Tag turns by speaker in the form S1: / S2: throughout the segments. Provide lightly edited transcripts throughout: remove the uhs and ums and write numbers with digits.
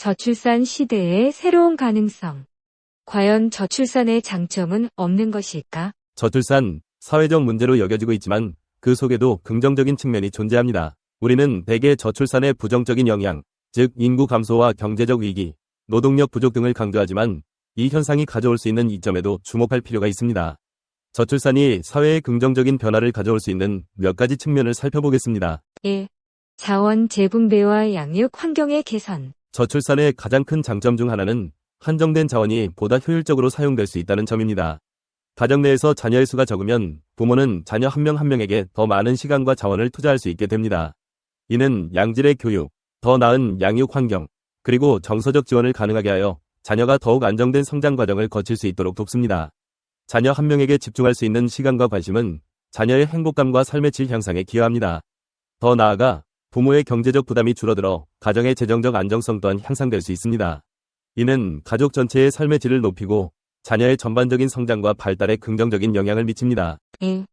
S1: 저출산 시대의 새로운 가능성. 과연 저출산의 장점은 없는 것일까?
S2: 저출산, 사회적 문제로 여겨지고 있지만 그 속에도 긍정적인 측면이 존재합니다. 우리는 대개 저출산의 부정적인 영향, 즉 인구 감소와 경제적 위기, 노동력 부족 등을 강조하지만 이 현상이 가져올 수 있는 이점에도 주목할 필요가 있습니다. 저출산이 사회에 긍정적인 변화를 가져올 수 있는 몇 가지 측면을 살펴보겠습니다.
S1: 1. 자원 재분배와 양육 환경의 개선.
S2: 저출산의 가장 큰 장점 중 하나는 한정된 자원이 보다 효율적으로 사용될 수 있다는 점입니다. 가정 내에서 자녀의 수가 적으면 부모는 자녀 한 명 한 명에게 더 많은 시간과 자원을 투자할 수 있게 됩니다. 이는 양질의 교육, 더 나은 양육 환경, 그리고 정서적 지원을 가능하게 하여 자녀가 더욱 안정된 성장 과정을 거칠 수 있도록 돕습니다. 자녀 한 명에게 집중할 수 있는 시간과 관심은 자녀의 행복감과 삶의 질 향상에 기여합니다. 더 나아가 부모의 경제적 부담이 줄어들어 가정의 재정적 안정성 또한 향상될 수 있습니다. 이는 가족 전체의 삶의 질을 높이고 자녀의 전반적인 성장과 발달에 긍정적인 영향을 미칩니다.
S1: 2.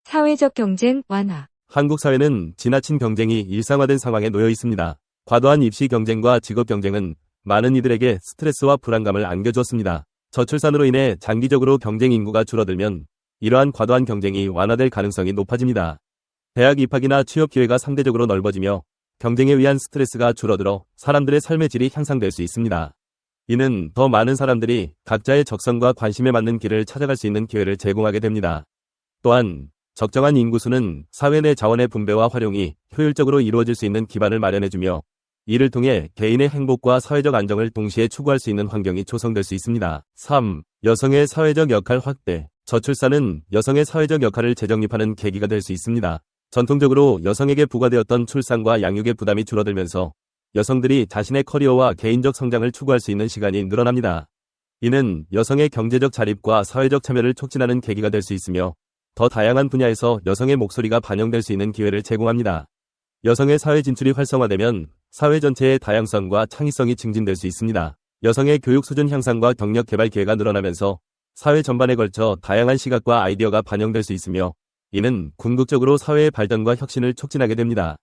S1: 사회적 경쟁 완화.
S2: 한국 사회는 지나친 경쟁이 일상화된 상황에 놓여 있습니다. 과도한 입시 경쟁과 직업 경쟁은 많은 이들에게 스트레스와 불안감을 안겨주었습니다. 저출산으로 인해 장기적으로 경쟁 인구가 줄어들면 이러한 과도한 경쟁이 완화될 가능성이 높아집니다. 대학 입학이나 취업 기회가 상대적으로 넓어지며 경쟁에 의한 스트레스가 줄어들어 사람들의 삶의 질이 향상될 수 있습니다. 이는 더 많은 사람들이 각자의 적성과 관심에 맞는 길을 찾아갈 수 있는 기회를 제공하게 됩니다. 또한 적정한 인구수는 사회 내 자원의 분배와 활용이 효율적으로 이루어질 수 있는 기반을 마련해주며 이를 통해 개인의 행복과 사회적 안정을 동시에 추구할 수 있는 환경이 조성될 수 있습니다. 3. 여성의 사회적 역할 확대. 저출산은 여성의 사회적 역할을 재정립하는 계기가 될 수 있습니다. 전통적으로 여성에게 부과되었던 출산과 양육의 부담이 줄어들면서 여성들이 자신의 커리어와 개인적 성장을 추구할 수 있는 시간이 늘어납니다. 이는 여성의 경제적 자립과 사회적 참여를 촉진하는 계기가 될 수 있으며 더 다양한 분야에서 여성의 목소리가 반영될 수 있는 기회를 제공합니다. 여성의 사회 진출이 활성화되면 사회 전체의 다양성과 창의성이 증진될 수 있습니다. 여성의 교육 수준 향상과 경력 개발 기회가 늘어나면서 사회 전반에 걸쳐 다양한 시각과 아이디어가 반영될 수 있으며 이는 궁극적으로 사회의 발전과 혁신을 촉진하게 됩니다.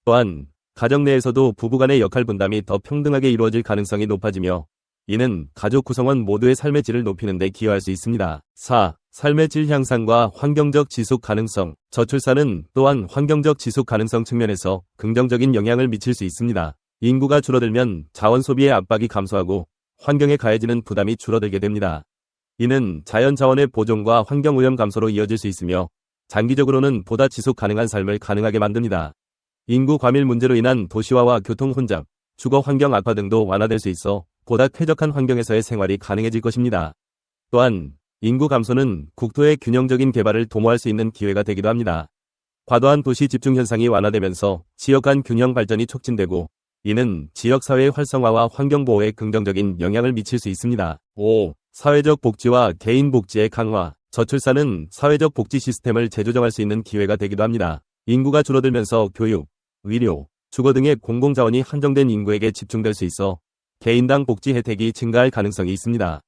S2: 또한 가정 내에서도 부부간의 역할 분담이 더 평등하게 이루어질 가능성이 높아지며 이는 가족 구성원 모두의 삶의 질을 높이는 데 기여할 수 있습니다. 4. 삶의 질 향상과 환경적 지속 가능성. 저출산은 또한 환경적 지속 가능성 측면에서 긍정적인 영향을 미칠 수 있습니다. 인구가 줄어들면 자원 소비의 압박이 감소하고 환경에 가해지는 부담이 줄어들게 됩니다. 이는 자연 자원의 보존과 환경 오염 감소로 이어질 수 있으며 장기적으로는 보다 지속 가능한 삶을 가능하게 만듭니다. 인구 과밀 문제로 인한 도시화와 교통 혼잡, 주거 환경 악화 등도 완화될 수 있어 보다 쾌적한 환경에서의 생활이 가능해질 것입니다. 또한 인구 감소는 국토의 균형적인 개발을 도모할 수 있는 기회가 되기도 합니다. 과도한 도시 집중 현상이 완화되면서 지역 간 균형 발전이 촉진되고 이는 지역사회의 활성화와 환경보호에 긍정적인 영향을 미칠 수 있습니다. 5. 사회적 복지와 개인 복지의 강화. 저출산은 사회적 복지 시스템을 재조정할 수 있는 기회가 되기도 합니다. 인구가 줄어들면서 교육, 의료, 주거 등의 공공자원이 한정된 인구에게 집중될 수 있어 개인당 복지 혜택이 증가할 가능성이 있습니다.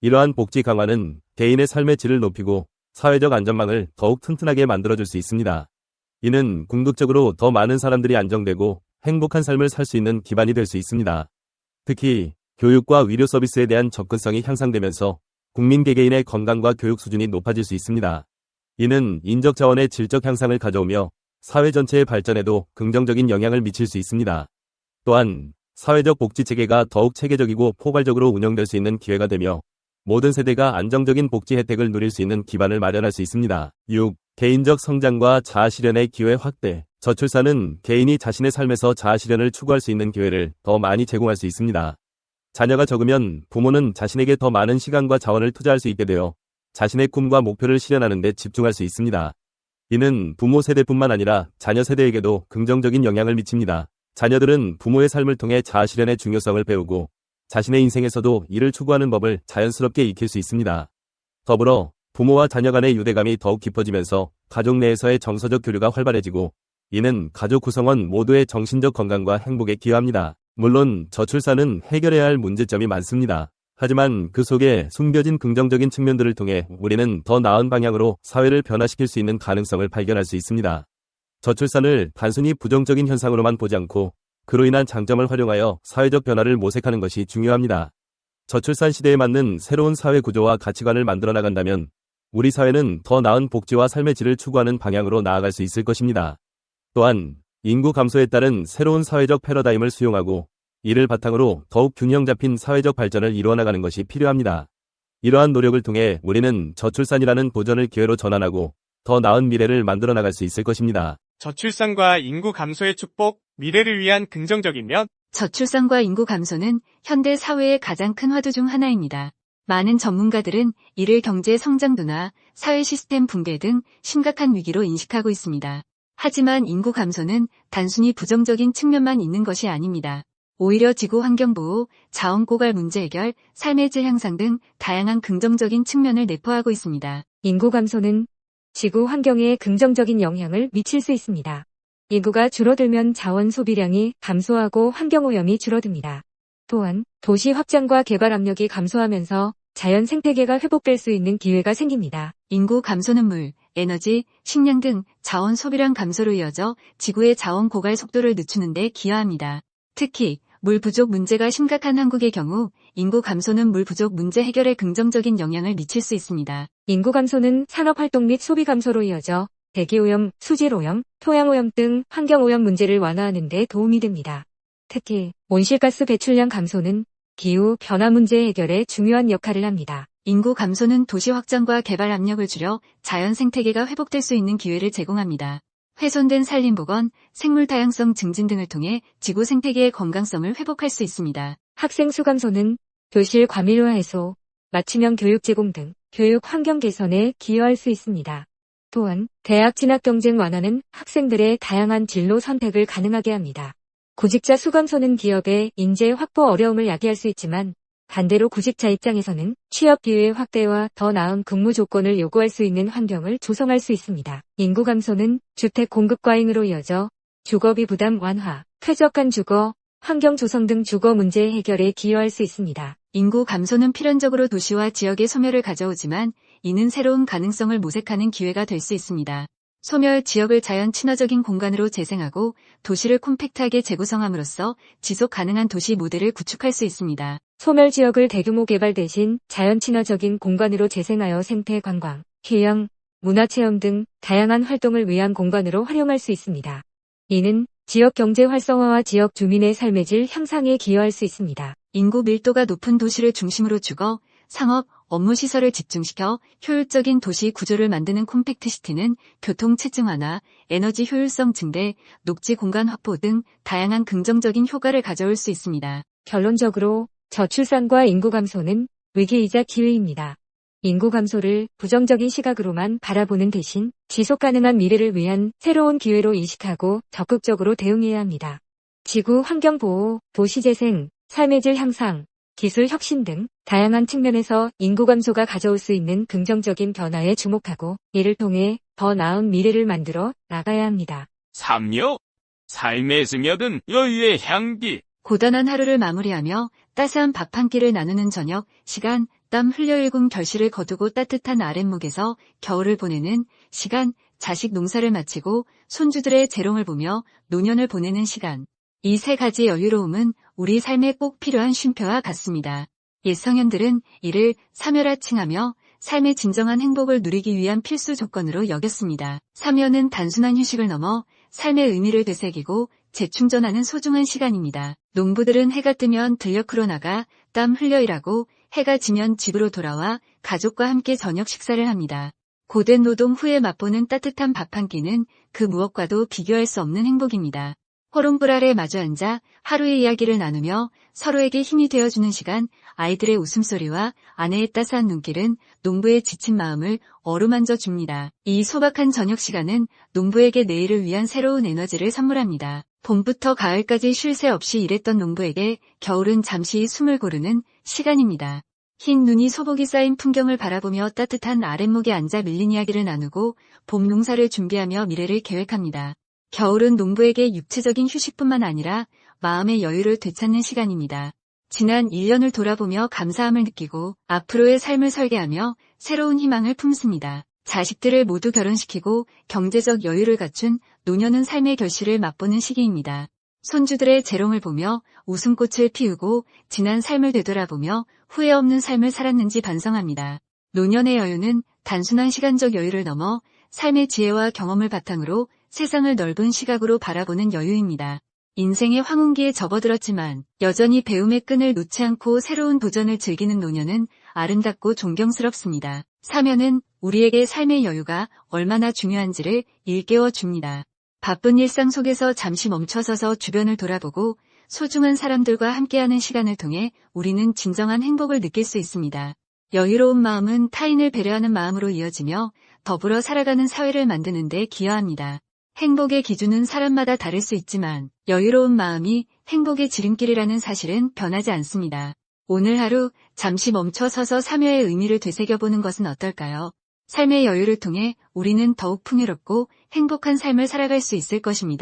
S2: 이러한 복지 강화는 개인의 삶의 질을 높이고 사회적 안전망을 더욱 튼튼하게 만들어줄 수 있습니다. 이는 궁극적으로 더 많은 사람들이 안정되고 행복한 삶을 살 수 있는 기반이 될 수 있습니다. 특히 교육과 의료 서비스에 대한 접근성이 향상되면서 국민 개개인의 건강과 교육 수준이 높아질 수 있습니다. 이는 인적 자원의 질적 향상을 가져오며 사회 전체의 발전에도 긍정적인 영향을 미칠 수 있습니다. 또한 사회적 복지 체계가 더욱 체계적이고 포괄적으로 운영될 수 있는 기회가 되며 모든 세대가 안정적인 복지 혜택을 누릴 수 있는 기반을 마련할 수 있습니다. 6. 개인적 성장과 자아실현의 기회 확대. 저출산은 개인이 자신의 삶에서 자아실현을 추구할 수 있는 기회를 더 많이 제공할 수 있습니다. 자녀가 적으면 부모는 자신에게 더 많은 시간과 자원을 투자할 수 있게 되어 자신의 꿈과 목표를 실현하는 데 집중할 수 있습니다. 이는 부모 세대뿐만 아니라 자녀 세대에게도 긍정적인 영향을 미칩니다. 자녀들은 부모의 삶을 통해 자아실현의 중요성을 배우고 자신의 인생에서도 이를 추구하는 법을 자연스럽게 익힐 수 있습니다. 더불어 부모와 자녀 간의 유대감이 더욱 깊어지면서 가족 내에서의 정서적 교류가 활발해지고 이는 가족 구성원 모두의 정신적 건강과 행복에 기여합니다. 물론 저출산은 해결해야 할 문제점이 많습니다. 하지만 그 속에 숨겨진 긍정적인 측면들을 통해 우리는 더 나은 방향으로 사회를 변화시킬 수 있는 가능성을 발견할 수 있습니다. 저출산을 단순히 부정적인 현상으로만 보지 않고 그로 인한 장점을 활용하여 사회적 변화를 모색하는 것이 중요합니다. 저출산 시대에 맞는 새로운 사회 구조와 가치관을 만들어 나간다면 우리 사회는 더 나은 복지와 삶의 질을 추구하는 방향으로 나아갈 수 있을 것입니다. 또한 인구 감소에 따른 새로운 사회적 패러다임을 수용하고 이를 바탕으로 더욱 균형 잡힌 사회적 발전을 이루어 나가는 것이 필요합니다. 이러한 노력을 통해 우리는 저출산이라는 도전을 기회로 전환하고 더 나은 미래를 만들어 나갈 수 있을 것입니다.
S3: 저출산과 인구 감소의 축복, 미래를 위한 긍정적인 면.
S4: 저출산과 인구 감소는 현대 사회의 가장 큰 화두 중 하나입니다. 많은 전문가들은 이를 경제 성장도나 사회 시스템 붕괴 등 심각한 위기로 인식하고 있습니다. 하지만 인구 감소는 단순히 부정적인 측면만 있는 것이 아닙니다. 오히려 지구 환경 보호, 자원 고갈 문제 해결, 삶의 질 향상 등 다양한 긍정적인 측면을 내포하고 있습니다.
S1: 인구 감소는 지구 환경에 긍정적인 영향을 미칠 수 있습니다. 인구가 줄어들면 자원 소비량이 감소하고 환경오염이 줄어듭니다. 또한 도시 확장과 개발 압력이 감소하면서 자연 생태계가 회복될 수 있는 기회가 생깁니다.
S4: 인구 감소는 물, 에너지, 식량 등 자원 소비량 감소로 이어져 지구의 자원 고갈 속도를 늦추는 데 기여합니다. 특히 물 부족 문제가 심각한 한국의 경우 인구 감소는 물 부족 문제 해결에 긍정적인 영향을 미칠 수 있습니다.
S1: 인구 감소는 산업활동 및 소비 감소로 이어져 대기오염, 수질오염, 토양오염 등 환경오염 문제를 완화하는 데 도움이 됩니다. 특히 온실가스 배출량 감소는 기후 변화 문제 해결에 중요한 역할을 합니다.
S4: 인구 감소는 도시 확장과 개발 압력을 줄여 자연 생태계가 회복될 수 있는 기회를 제공합니다. 훼손된 산림복원, 생물 다양성 증진 등을 통해 지구 생태계의 건강성을 회복할 수 있습니다.
S1: 학생 수 감소는 교실 과밀화 해소, 맞춤형 교육 제공 등 교육 환경 개선에 기여할 수 있습니다. 또한 대학 진학 경쟁 완화는 학생들의 다양한 진로 선택을 가능하게 합니다. 구직자 수 감소는 기업의 인재 확보 어려움을 야기할 수 있지만 반대로 구직자 입장에서는 취업 기회 확대와 더 나은 근무 조건을 요구할 수 있는 환경을 조성할 수 있습니다. 인구 감소는 주택 공급 과잉으로 이어져 주거비 부담 완화, 쾌적한 주거, 환경 조성 등 주거 문제 해결에 기여할 수 있습니다.
S4: 인구 감소는 필연적으로 도시와 지역의 소멸을 가져오지만 이는 새로운 가능성을 모색하는 기회가 될 수 있습니다. 소멸 지역을 자연 친화적인 공간으로 재생하고 도시를 콤팩트하게 재구성함으로써 지속 가능한 도시 모델을 구축할 수 있습니다.
S1: 소멸 지역을 대규모 개발 대신 자연 친화적인 공간으로 재생하여 생태 관광, 휴양, 문화체험 등 다양한 활동을 위한 공간으로 활용할 수 있습니다. 이는 지역 경제 활성화와 지역 주민의 삶의 질 향상에 기여할 수 있습니다.
S4: 인구 밀도가 높은 도시를 중심으로 주거, 상업, 업무 시설을 집중시켜 효율적인 도시 구조를 만드는 콤팩트 시티는 교통 체증 완화, 에너지 효율성 증대, 녹지 공간 확보 등 다양한 긍정적인 효과를 가져올 수 있습니다.
S1: 결론적으로 저출산과 인구 감소는 위기이자 기회입니다. 인구 감소를 부정적인 시각으로만 바라보는 대신 지속 가능한 미래를 위한 새로운 기회로 인식하고 적극적으로 대응해야 합니다. 지구 환경 보호, 도시 재생, 삶의 질 향상, 기술 혁신 등 다양한 측면에서 인구 감소가 가져올 수 있는 긍정적인 변화에 주목하고 이를 통해 더 나은 미래를 만들어 나가야 합니다.
S5: 삼요, 삶에 스며든 여유의 향기.
S4: 고단한 하루를 마무리하며 따스한 밥 한 끼를 나누는 저녁 시간, 땀 흘려 일군 결실을 거두고 따뜻한 아랫목에서 겨울을 보내는 시간, 자식 농사를 마치고 손주들의 재롱을 보며 노년을 보내는 시간. 이 세 가지 여유로움은 우리 삶에 꼭 필요한 쉼표와 같습니다. 옛 성현들은 이를 사묘라 칭하며 삶의 진정한 행복을 누리기 위한 필수 조건으로 여겼습니다. 사묘는 단순한 휴식을 넘어 삶의 의미를 되새기고 재충전하는 소중한 시간입니다. 농부들은 해가 뜨면 들녘으로 나가 땀 흘려 일하고 해가 지면 집으로 돌아와 가족과 함께 저녁 식사를 합니다. 고된 노동 후에 맛보는 따뜻한 밥 한 끼는 그 무엇과도 비교할 수 없는 행복입니다. 호롱불 아래 마주 앉아 하루의 이야기를 나누며 서로에게 힘이 되어주는 시간, 아이들의 웃음소리와 아내의 따스한 눈길은 농부의 지친 마음을 어루만져 줍니다. 이 소박한 저녁 시간은 농부에게 내일을 위한 새로운 에너지를 선물합니다. 봄부터 가을까지 쉴 새 없이 일했던 농부에게 겨울은 잠시 숨을 고르는 시간입니다. 흰 눈이 소복이 쌓인 풍경을 바라보며 따뜻한 아랫목에 앉아 밀린 이야기를 나누고 봄 농사를 준비하며 미래를 계획합니다. 겨울은 농부에게 육체적인 휴식뿐만 아니라 마음의 여유를 되찾는 시간입니다. 지난 1년을 돌아보며 감사함을 느끼고 앞으로의 삶을 설계하며 새로운 희망을 품습니다. 자식들을 모두 결혼시키고 경제적 여유를 갖춘 노년은 삶의 결실을 맛보는 시기입니다. 손주들의 재롱을 보며 웃음꽃을 피우고 지난 삶을 되돌아보며 후회 없는 삶을 살았는지 반성합니다. 노년의 여유는 단순한 시간적 여유를 넘어 삶의 지혜와 경험을 바탕으로 세상을 넓은 시각으로 바라보는 여유입니다. 인생의 황혼기에 접어들었지만 여전히 배움의 끈을 놓지 않고 새로운 도전을 즐기는 노년은 아름답고 존경스럽습니다. 사면은 우리에게 삶의 여유가 얼마나 중요한지를 일깨워 줍니다. 바쁜 일상 속에서 잠시 멈춰서서 주변을 돌아보고 소중한 사람들과 함께하는 시간을 통해 우리는 진정한 행복을 느낄 수 있습니다. 여유로운 마음은 타인을 배려하는 마음으로 이어지며 더불어 살아가는 사회를 만드는 데 기여합니다. 행복의 기준은 사람마다 다를 수 있지만 여유로운 마음이 행복의 지름길이라는 사실은 변하지 않습니다. 오늘 하루 잠시 멈춰서서 사묘의 의미를 되새겨보는 것은 어떨까요? 삶의 여유를 통해 우리는 더욱 풍요롭고 행복한 삶을 살아갈 수 있을 것입니다.